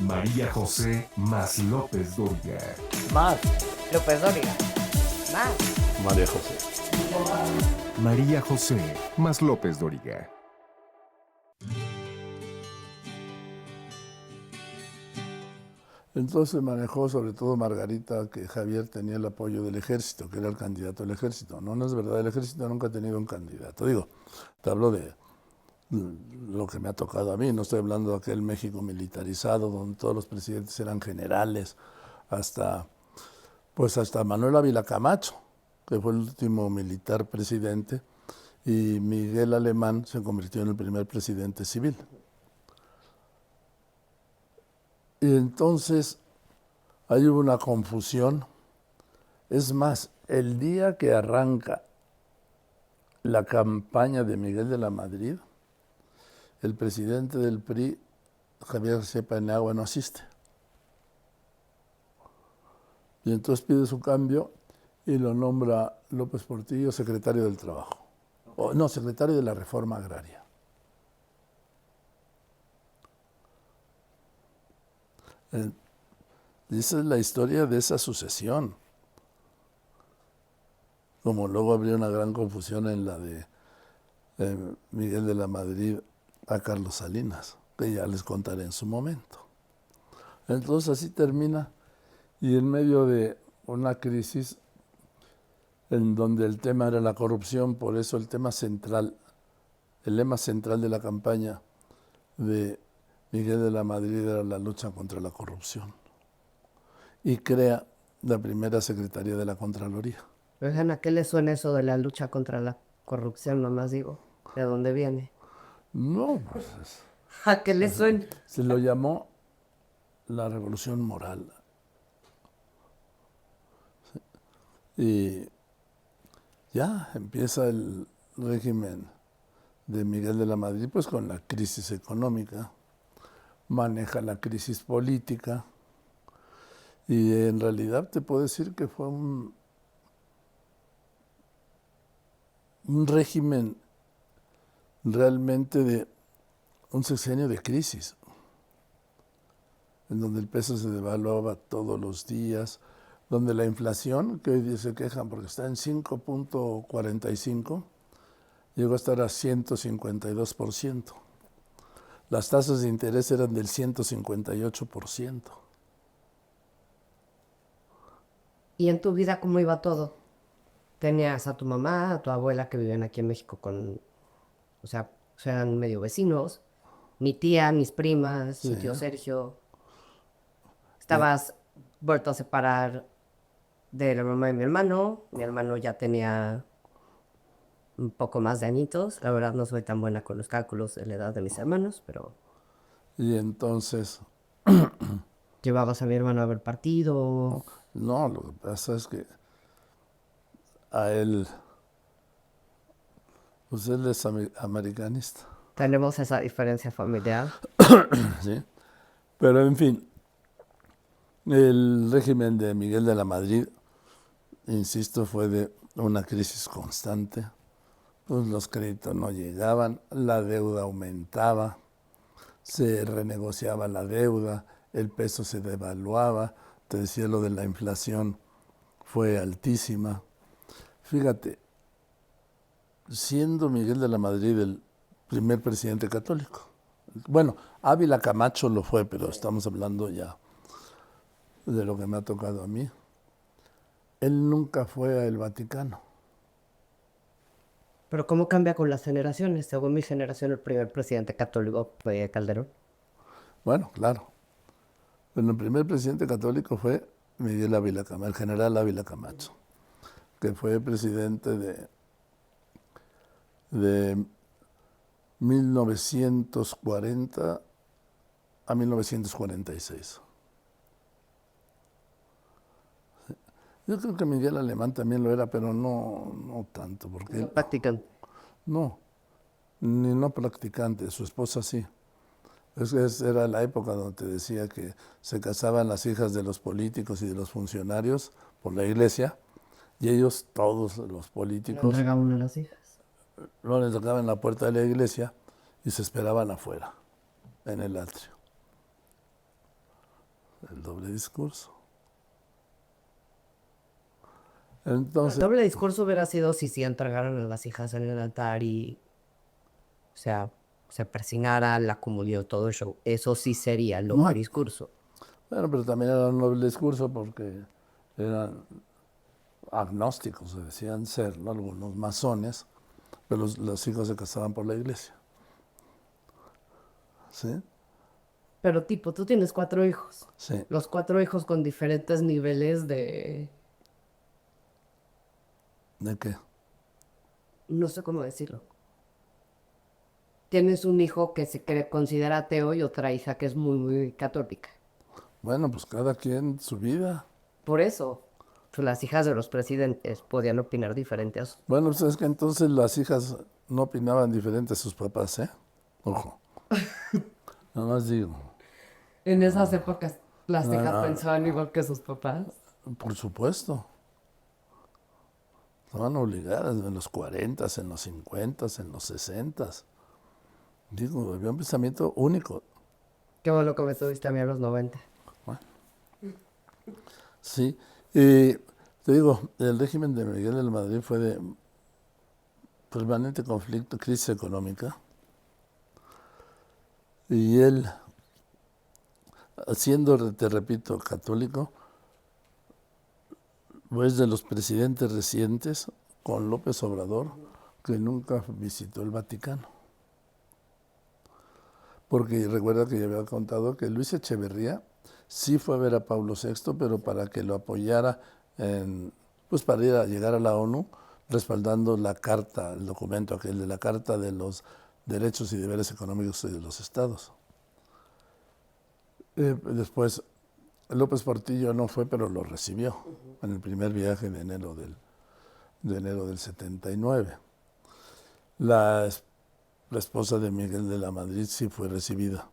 María José más López Dóriga. Más López Dóriga. Más María José. María José más López Dóriga. Entonces manejó sobre todo Margarita que Javier tenía el apoyo del ejército, que era el candidato del ejército. No, no es verdad, el ejército nunca ha tenido un candidato. Digo, te hablo de lo que me ha tocado a mí, no estoy hablando de aquel México militarizado donde todos los presidentes eran generales, hasta Manuel Ávila Camacho, que fue el último militar presidente, y Miguel Alemán se convirtió en el primer presidente civil. Y entonces ahí hubo una confusión. Es más, el día que arranca la campaña de Miguel de la Madrid, el presidente del PRI, Javier García Paniagua, no asiste. Y entonces pide su cambio y lo nombra López Portillo secretario del Trabajo. No, secretario de la Reforma Agraria. Esa es la historia de esa sucesión. Como luego habría una gran confusión en la de Miguel de la Madrid a Carlos Salinas, que ya les contaré en su momento. Entonces así termina, y en medio de una crisis en donde el tema era la corrupción, por eso el lema central de la campaña de Miguel de la Madrid era la lucha contra la corrupción. Y crea la primera Secretaría de la Contraloría. Pero ¿a qué le suena eso de la lucha contra la corrupción? Nomás digo, ¿de dónde viene? No, pues ¿A qué le suena? se lo llamó la revolución moral. Y ya empieza el régimen de Miguel de la Madrid, pues con la crisis económica, maneja la crisis política, y en realidad te puedo decir que fue un régimen realmente de un sexenio de crisis, en donde el peso se devaluaba todos los días, donde la inflación, que hoy se quejan porque está en 5.45, llegó a estar a 152%. Las tasas de interés eran del 158%. ¿Y en tu vida cómo iba todo? ¿Tenías a tu mamá, a tu abuela que vivían aquí en México o sea, eran medio vecinos? Mi tía, mis primas, mi Sí. tío Sergio. ¿Estabas vuelto a separar de la mamá de mi hermano? Mi hermano ya tenía un poco más de añitos. La verdad no soy tan buena con los cálculos de la edad de mis hermanos, pero Y entonces, llevabas a mi hermano a ver partido. no, lo que pasa es que a él, pues él es americanista, Tenemos esa diferencia familiar. ¿sí? Pero en fin, el régimen de Miguel de la Madrid, insisto, fue de una crisis constante. Pues los créditos no llegaban, la deuda aumentaba, se renegociaba la deuda, el peso se devaluaba, te decía lo de la inflación fue altísima. Fíjate, siendo Miguel de la Madrid el primer presidente católico. Bueno, Ávila Camacho lo fue, pero estamos hablando ya de lo que me ha tocado a mí. Él nunca fue al Vaticano. Pero ¿cómo cambia con las generaciones? Según mi generación, el primer presidente católico fue Calderón. Bueno, claro. Pero el primer presidente católico fue Miguel Ávila Camacho, el general Ávila Camacho, que fue presidente de 1940 a 1946. Yo creo que Miguel Alemán también lo era, pero no tanto, porque No practican. no, ni no practicante, su esposa sí. Era la época donde te decía que se casaban las hijas de los políticos y de los funcionarios por la iglesia, y ellos, todos los No políticos, entrega uno a las hijas. no les tocaban en la puerta de la iglesia y se esperaban afuera, en el atrio. el doble discurso. El Entonces, doble discurso hubiera sido si sí entregaran a las hijas en el altar y, o sea, se persignara la comunión, todo el show. Eso sí sería el doble discurso. bueno, pero también era un doble discurso porque eran agnósticos, se decían ser, ¿no? Algunos masones, pero los hijos se casaban por la iglesia. ¿Sí? Pero tipo, tú tienes 4 hijos. Sí. Los 4 hijos con diferentes niveles ¿De qué? no sé cómo decirlo. Tienes un hijo que se considera ateo y otra hija que es muy, muy católica. Bueno, pues cada quien su vida. Por eso, pues, las hijas de los presidentes podían opinar diferente a sus... Bueno, pues es que entonces las hijas no opinaban diferente a sus papás, ¿eh? Ojo. Nada más digo. En esas épocas, las No, hijas no. pensaban igual que sus papás. Por supuesto. Estaban obligadas en los 40, en los 50, en los 60. Digo, había un pensamiento único. Qué bueno que me tuviste a mí a los 90. Bueno, sí. Y te digo, el régimen de Miguel de la Madrid fue de permanente conflicto, crisis económica. Y él, siendo, te repito, católico, pues de los presidentes recientes con López Obrador, que nunca visitó el Vaticano. Porque recuerda que ya había contado que Luis Echeverría sí fue a ver a Pablo VI, pero para que lo apoyara, pues para ir a llegar a la ONU, respaldando la carta, el documento aquel de la Carta de los Derechos y Deberes Económicos de los Estados. Después, López Portillo no fue, pero lo recibió en el primer viaje de enero del 79. La esposa de Miguel de la Madrid sí fue recibida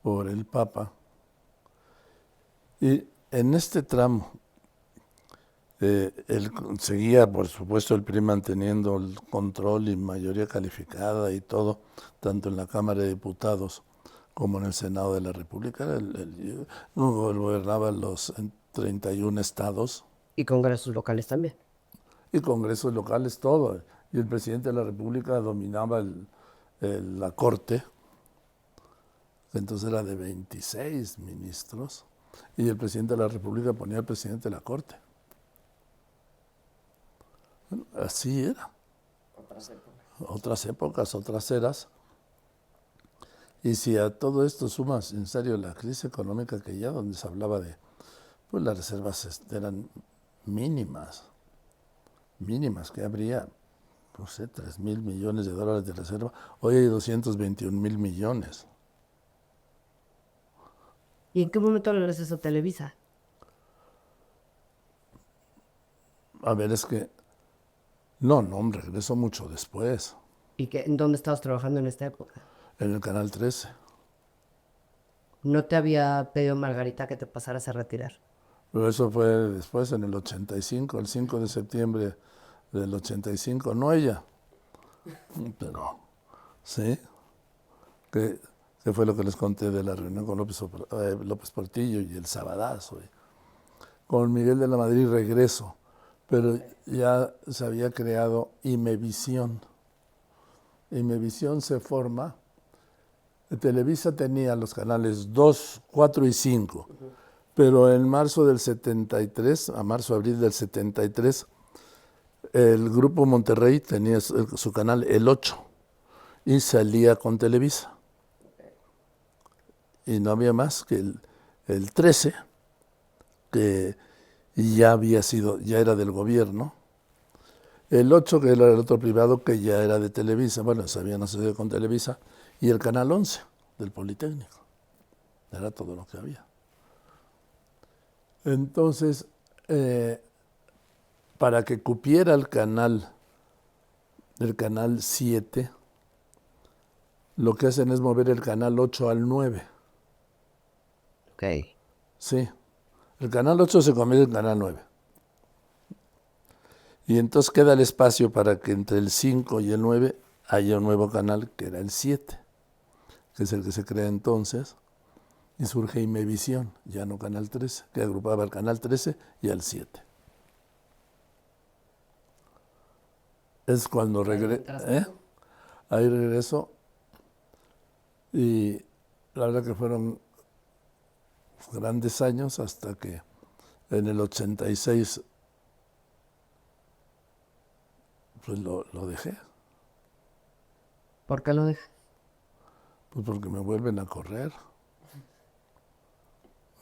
por el Papa. Y en este tramo, él seguía, por supuesto, el PRI manteniendo el control y mayoría calificada y todo, tanto en la Cámara de Diputados como en el Senado de la República. Él gobernaba los 31 estados. Y congresos locales también. Y congresos locales, todo. Y el presidente de la República dominaba la Corte, que entonces era de 26 ministros, y el presidente de la República ponía al presidente de la Corte. Bueno, así era. Otras épocas, otras eras. Y si a todo esto sumas, en serio, la crisis económica que ya donde se hablaba de, pues las reservas eran mínimas, que habría, no sé, 3,000 millones de dólares de reserva. Hoy hay 221,000 millones. ¿Y en qué momento le regresas a Televisa? A ver, es que, no, regresó mucho después, ¿Y en dónde estabas trabajando en esta época? en el Canal 13. ¿No te había pedido Margarita que te pasaras a retirar? Pero eso fue después, en el 85, el 5 de septiembre del 85, no ella, pero sí, que fue lo que les conté de la reunión con López Portillo y el sabadazo. Con Miguel de la Madrid regreso, pero ya se había creado Imevisión. Imevisión se forma, Televisa tenía los canales 2, 4 y 5, pero en marzo del 73, abril del 73, el Grupo Monterrey tenía su canal, el 8, y salía con Televisa. Y no había más que el 13, que ya era del gobierno. El 8, que era el otro privado, que ya era de Televisa, bueno, se habían asociado con Televisa, y el canal 11 del Politécnico. Era todo lo que había. Entonces, para que cupiera el canal 7, lo que hacen es mover el canal 8 al 9. Ok. Sí, el canal 8 se convierte en canal 9. Y entonces queda el espacio para que entre el 5 y el 9 haya un nuevo canal, que era el 7, que es el que se crea entonces, y surge Imevisión, ya no Canal 13, que agrupaba al Canal 13 y al 7. Es cuando ahí regreso y la verdad que fueron grandes años hasta que en el 86 pues lo dejé, ¿Por qué lo dejas? pues porque me vuelven a correr.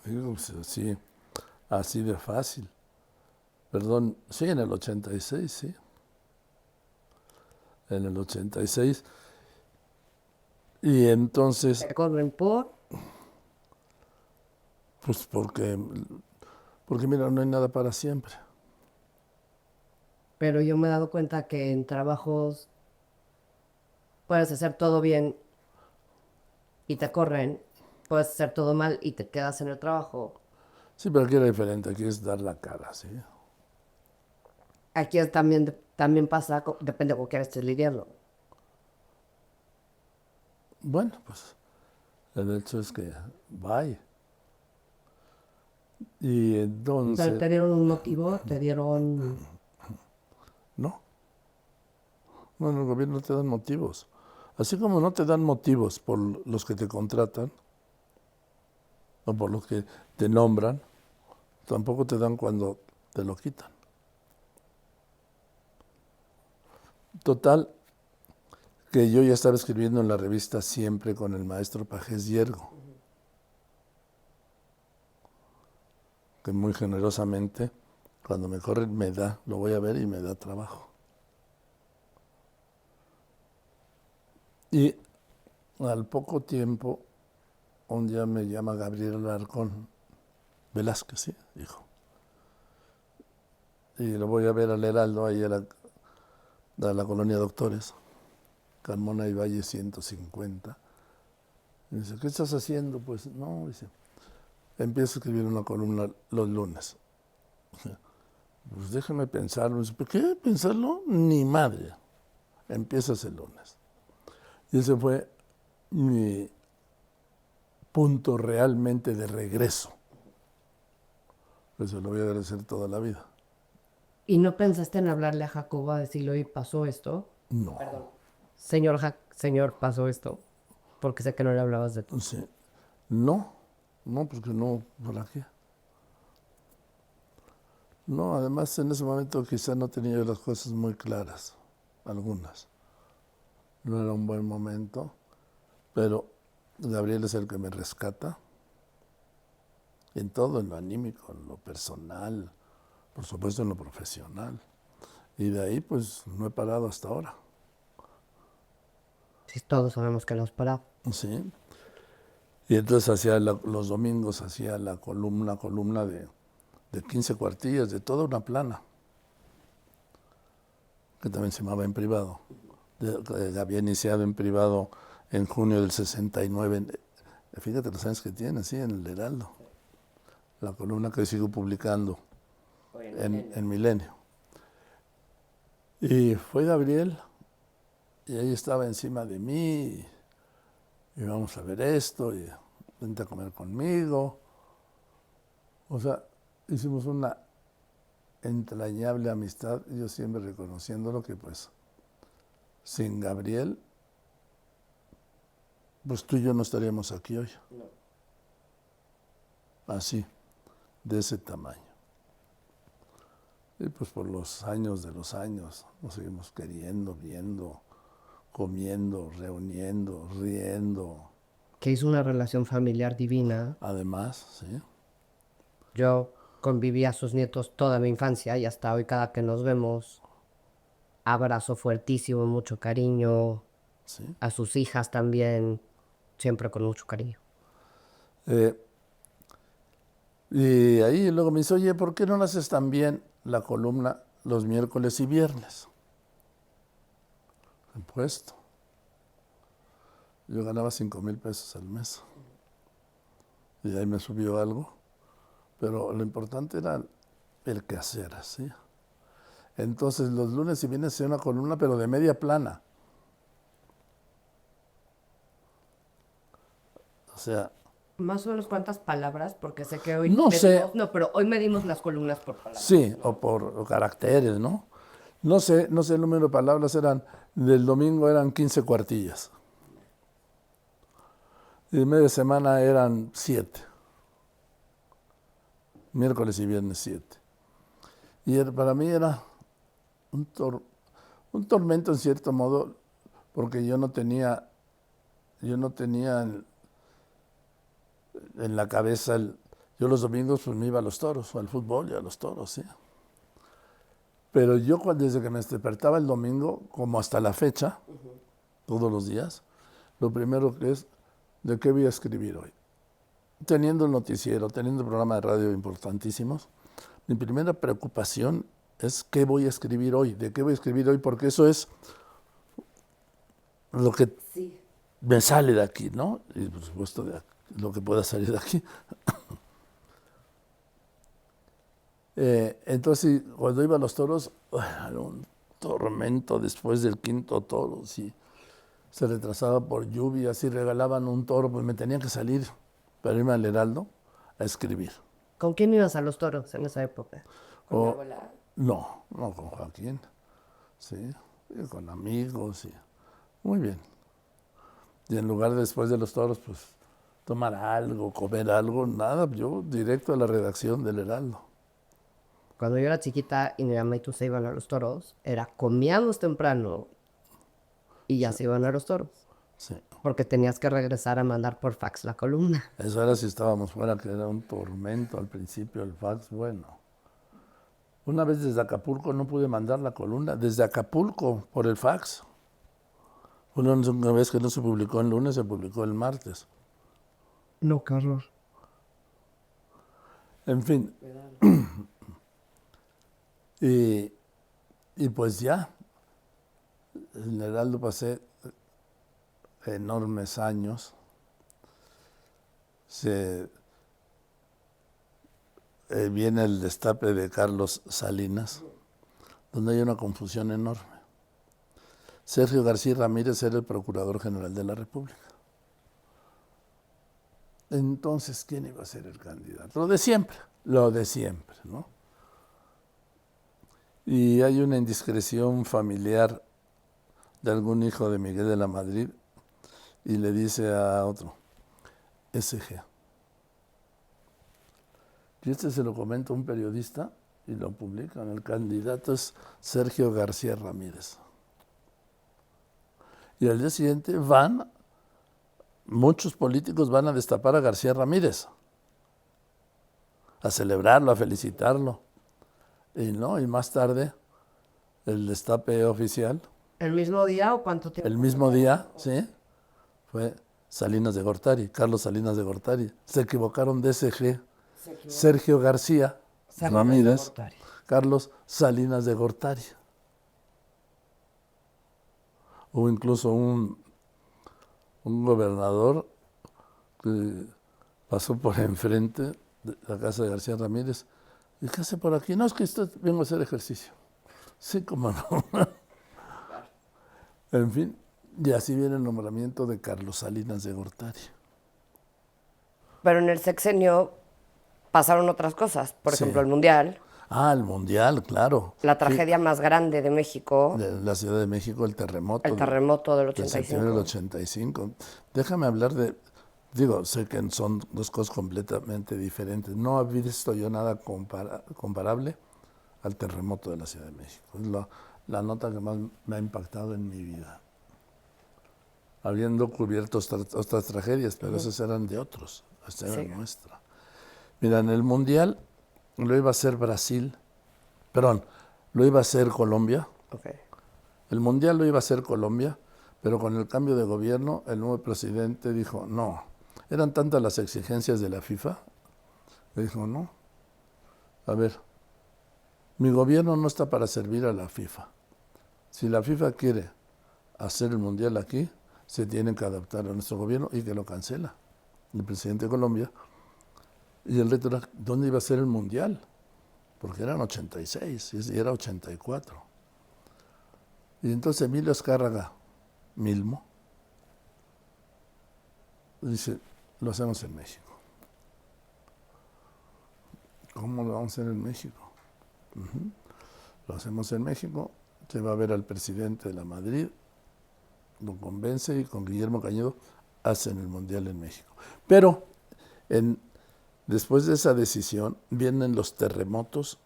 Digo, pues, así de fácil. Perdón, sí, en el 86, sí. En el 86. Y entonces, ¿Te corren por? pues porque mira, no hay nada para siempre. Pero yo me he dado cuenta que en trabajos puedes hacer todo bien y te corren, puedes hacer todo mal y te quedas en el trabajo. Sí, pero aquí era diferente, aquí es dar la cara, ¿sí? Aquí también pasa, depende con quién estés lidiando. Bueno, pues el hecho es que bye. Y entonces, ¿Te dieron un motivo? ¿Te dieron...? no, en el gobierno no te dan motivos. Así como no te dan motivos por los que te contratan o por los que te nombran, tampoco te dan cuando te lo quitan. Total, que yo ya estaba escribiendo en la revista Siempre con el maestro Pajés Yergo, que muy generosamente, cuando me corren, me da, lo voy a ver y me da trabajo. Y al poco tiempo, un día me llama Gabriel Alarcón Velázquez, sí, dijo. Y lo voy a ver al Heraldo, ahí a la colonia Doctores, Carmona y Valle 150. Y dice, ¿qué estás haciendo? Pues no, dice, empiezo a escribir una columna los lunes. Pues déjame pensarlo. Dice, ¿por qué pensarlo? Ni madre. Empiezas el lunes. Y ese fue mi punto realmente de regreso. Eso lo voy a agradecer toda la vida. ¿Y no pensaste en hablarle a Jacobo a decirle, oye, pasó esto? No. Perdón. Señor, pasó esto. Porque sé que no le hablabas de tú. Sí. No, porque no, ¿para qué? No, además en ese momento quizá no tenía yo las cosas muy claras, algunas. No era un buen momento, pero Gabriel es el que me rescata en todo, en lo anímico, en lo personal, por supuesto en lo profesional. Y de ahí pues no he parado hasta ahora. Sí, todos sabemos que nos parado. Sí. Y entonces los domingos hacía la columna de 15 cuartillas, de toda una plana, que también se llamaba En Privado. Había iniciado En Privado en junio del 69. Fíjate los años que tiene, sí, en el Heraldo. La columna que sigo publicando en Milenio. Y fue Gabriel, y ahí estaba encima de mí, y vamos a ver esto, y vente a comer conmigo. O sea, hicimos una entrañable amistad, y yo siempre reconociéndolo que pues sin Gabriel, pues tú y yo no estaríamos aquí hoy. No. Así, de ese tamaño. Y pues por los años de los años nos seguimos queriendo, viendo, comiendo, reuniendo, riendo. Que hizo una relación familiar divina. Además, sí. Yo conviví a sus nietos toda mi infancia y hasta hoy cada que nos vemos, abrazo fuertísimo, mucho cariño. Sí. A sus hijas también, siempre con mucho cariño. Y ahí luego me dice, oye, ¿por qué no haces también la columna los miércoles y viernes? En puesto. Yo ganaba 5,000 pesos al mes. Y de ahí me subió algo. Pero lo importante era el quehacer, ¿sí? Entonces los lunes y viernes hacía una columna, pero de media plana. O sea, Más o menos cuántas palabras, porque sé que hoy No sé. medimos, no, pero hoy medimos las columnas por palabras. Sí, o por caracteres, ¿no? No sé el número de palabras, del domingo eran 15 cuartillas. Y de media semana eran 7. Miércoles y viernes 7. Y para mí era un tormento en cierto modo, porque yo no tenía en la cabeza, yo los domingos pues me iba a los toros, o al fútbol y a los toros, sí. Pero yo desde que me despertaba el domingo, como hasta la fecha, todos los días, lo primero que es, ¿de qué voy a escribir hoy? Teniendo el noticiero, teniendo el programa de radio importantísimos, mi primera preocupación es qué voy a escribir hoy, de qué voy a escribir hoy, porque eso es lo que Sí. me sale de aquí, ¿no? Y por supuesto lo que pueda salir de aquí. Entonces, cuando iba a los toros, era un tormento después del quinto toro. Si se retrasaba por lluvia, si regalaban un toro, pues me tenían que salir para irme al Heraldo a escribir. ¿Con quién ibas a los toros en esa época? ¿Con mi abuela? No con Joaquín, sí, y con amigos, muy bien. Y en lugar de después de los toros, pues tomar algo, comer algo, nada, yo directo a la redacción del Heraldo. Cuando yo era chiquita y mi mamá y tú se iban a los toros, era comíamos temprano y ya se iban a los toros. Sí. Porque tenías que regresar a mandar por fax la columna. Eso era si estábamos fuera, que era un tormento al principio, el fax, bueno. Una vez desde Acapulco no pude mandar la columna, desde Acapulco, por el fax. Una vez que no se publicó el lunes, se publicó el martes. No, qué horror. En fin. Y pues ya, en el Heraldo pasé enormes años. Viene el destape de Carlos Salinas, donde hay una confusión enorme. Sergio García Ramírez era el Procurador General de la República. Entonces, ¿quién iba a ser el candidato? Lo de siempre, ¿no? Y hay una indiscreción familiar de algún hijo de Miguel de la Madrid y le dice a otro, SG. Y se lo comenta a un periodista y lo publican. El candidato es Sergio García Ramírez. Y al día siguiente muchos políticos van a destapar a García Ramírez, a celebrarlo, a felicitarlo. Y más tarde, el destape oficial. ¿El mismo día o cuánto tiempo? El mismo día, sí, fue Salinas de Gortari, Carlos Salinas de Gortari. Se equivocaron de SG. Sergio García Ramírez, Carlos Salinas de Gortari. Hubo incluso un gobernador que pasó por enfrente de la casa de García Ramírez. ¿Y qué hace por aquí? No, es que vengo a hacer ejercicio. Sí, cómo no. En fin, y así viene el nombramiento de Carlos Salinas de Gortari. Pero en el sexenio pasaron otras cosas. Por ejemplo, el Mundial. El Mundial, claro. La tragedia más grande de México. De la Ciudad de México, el terremoto. El terremoto del 85. De septiembre del 85. Déjame hablar sé que son dos cosas completamente diferentes. No he visto yo nada comparable al terremoto de la Ciudad de México. Es la nota que más me ha impactado en mi vida. Habiendo cubierto otras tragedias, pero esas eran de otros. Esta era nuestra. Mira, en el Mundial lo iba a hacer lo iba a hacer Colombia. Okay. El Mundial lo iba a hacer Colombia, pero con el cambio de gobierno, el nuevo presidente dijo, no, eran tantas las exigencias de la FIFA, le dijo, no, a ver, mi gobierno no está para servir a la FIFA. Si la FIFA quiere hacer el Mundial aquí, se tienen que adaptar a nuestro gobierno y que lo cancela el presidente de Colombia. Y el reto era, ¿dónde iba a ser el Mundial? Porque eran 86 y era 84. Y entonces Emilio Azcárraga Milmo dice, lo hacemos en México. ¿Cómo lo vamos a hacer en México? Lo hacemos en México, se va a ver al presidente de la Madrid, lo convence y con Guillermo Cañedo hacen el Mundial en México. Pero después de esa decisión vienen los terremotos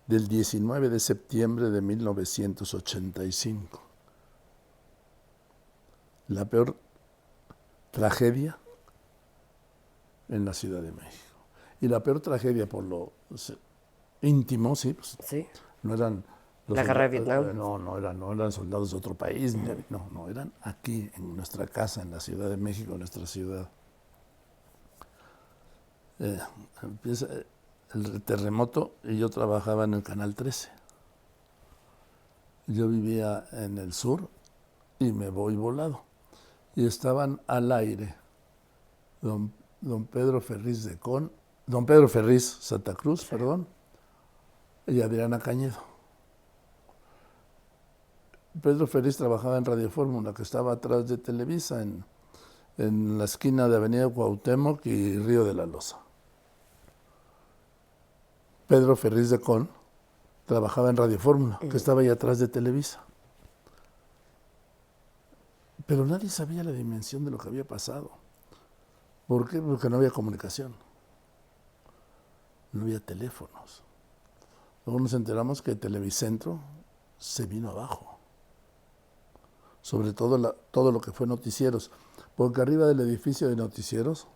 del 19 de septiembre de 1985. La peor tragedia en la Ciudad de México. Y la peor tragedia por lo íntimo, sí, pues, Sí. no eran La guerra de Vietnam. no eran soldados de otro país, no, eran aquí, en nuestra casa, en la Ciudad de México, nuestra ciudad. Empieza el terremoto y yo trabajaba en el Canal 13. Yo vivía en el sur y me voy volado. Y estaban al aire don Pedro Ferriz Santa Cruz, perdón, y Adriana Cañedo. Pedro Ferriz trabajaba en Radio Fórmula, que estaba atrás de Televisa, en la esquina de Avenida Cuauhtémoc y Río de la Loza. Pedro Ferriz de Con trabajaba en Radio Fórmula, que estaba ahí atrás de Televisa. Pero nadie sabía la dimensión de lo que había pasado. ¿Por qué? Porque no había comunicación. No había teléfonos. Luego nos enteramos que Televicentro se vino abajo. Sobre todo todo lo que fue noticieros. Porque arriba del edificio de noticieros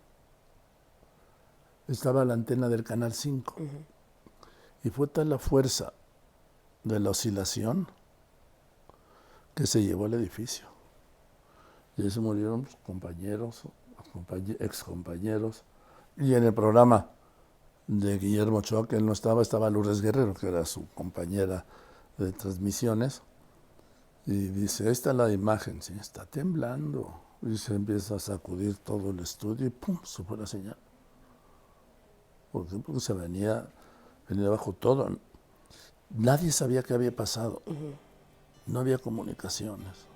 estaba la antena del Canal 5. Y fue tal la fuerza de la oscilación que se llevó al edificio. Y ahí se murieron compañeros, excompañeros. Y en el programa de Guillermo Ochoa, que él no estaba Lourdes Guerrero, que era su compañera de transmisiones. Y dice, esta es la imagen, sí, está temblando. Y se empieza a sacudir todo el estudio y ¡pum!, se fue la señal. ¿Por qué? Porque se venía abajo todo. Nadie sabía qué había pasado. No había comunicaciones.